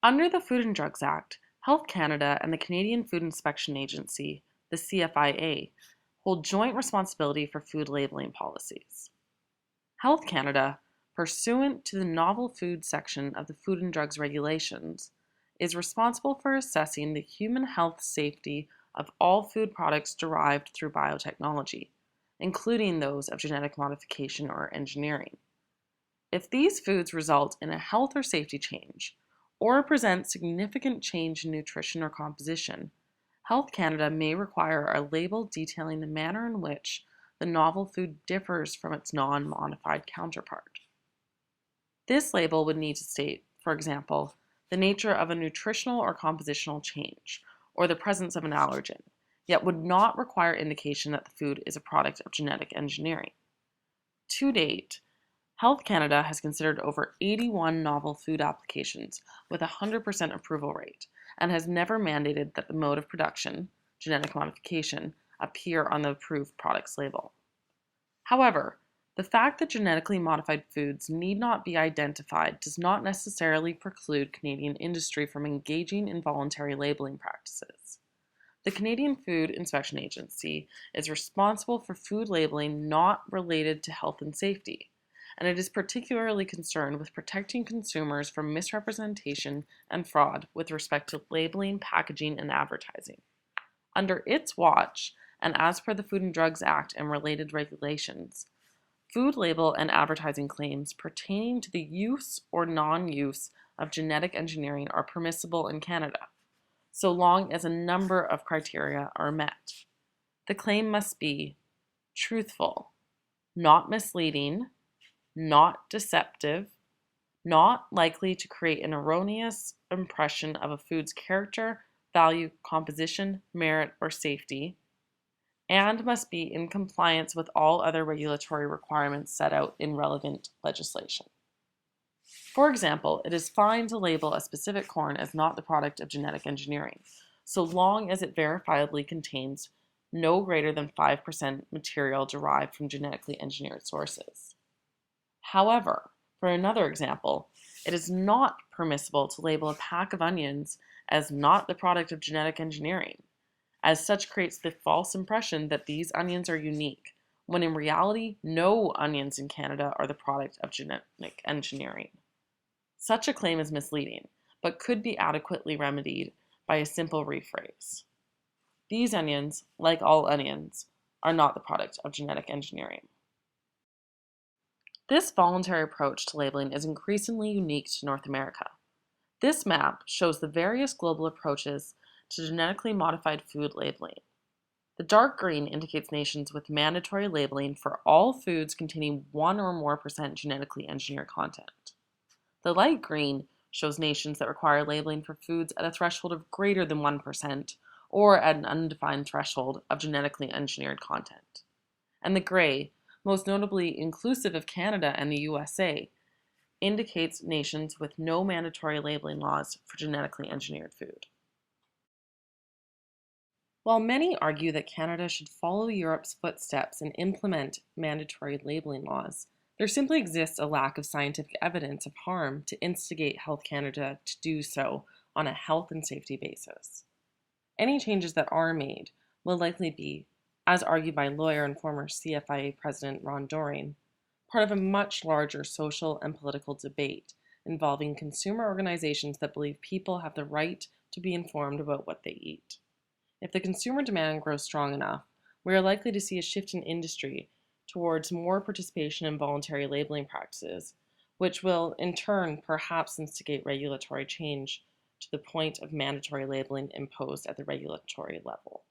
Under the Food and Drugs Act, Health Canada and the Canadian Food Inspection Agency, the CFIA, hold joint responsibility for food labeling policies. Health Canada, pursuant to the Novel Food section of the Food and Drugs Regulations, is responsible for assessing the human health safety of all food products derived through biotechnology, including those of genetic modification or engineering. If these foods result in a health or safety change, or present significant change in nutrition or composition, Health Canada may require a label detailing the manner in which the novel food differs from its non-modified counterpart. This label would need to state, for example, the nature of a nutritional or compositional change, or the presence of an allergen, yet would not require indication that the food is a product of genetic engineering. To date, Health Canada has considered over 81 novel food applications with a 100% approval rate and has never mandated that the mode of production, genetic modification, appear on the approved product's label. However, the fact that genetically modified foods need not be identified does not necessarily preclude Canadian industry from engaging in voluntary labeling practices. The Canadian Food Inspection Agency is responsible for food labeling not related to health and safety, and it is particularly concerned with protecting consumers from misrepresentation and fraud with respect to labeling, packaging, and advertising. Under its watch, and as per the Food and Drugs Act and related regulations, food label and advertising claims pertaining to the use or non-use of genetic engineering are permissible in Canada, so long as a number of criteria are met. The claim must be truthful, not misleading, not deceptive, not likely to create an erroneous impression of a food's character, value, composition, merit, or safety, and must be in compliance with all other regulatory requirements set out in relevant legislation. For example, it is fine to label a specific corn as not the product of genetic engineering, so long as it verifiably contains no greater than 5% material derived from genetically engineered sources. However, for another example, it is not permissible to label a pack of onions as not the product of genetic engineering, as such creates the false impression that these onions are unique, when in reality, no onions in Canada are the product of genetic engineering. Such a claim is misleading, but could be adequately remedied by a simple rephrase. These onions, like all onions, are not the product of genetic engineering. This voluntary approach to labeling is increasingly unique to North America. This map shows the various global approaches to genetically modified food labeling. The dark green indicates nations with mandatory labeling for all foods containing 1 or more % genetically engineered content. The light green shows nations that require labeling for foods at a threshold of greater than 1% or at an undefined threshold of genetically engineered content. And the gray, most notably inclusive of Canada and the USA, indicates nations with no mandatory labeling laws for genetically engineered food. While many argue that Canada should follow Europe's footsteps and implement mandatory labeling laws, there simply exists a lack of scientific evidence of harm to instigate Health Canada to do so on a health and safety basis. Any changes that are made will likely be, as argued by lawyer and former CFIA President Ron Doring, part of a much larger social and political debate involving consumer organizations that believe people have the right to be informed about what they eat. If the consumer demand grows strong enough, we are likely to see a shift in industry towards more participation in voluntary labeling practices, which will in turn perhaps instigate regulatory change to the point of mandatory labeling imposed at the regulatory level.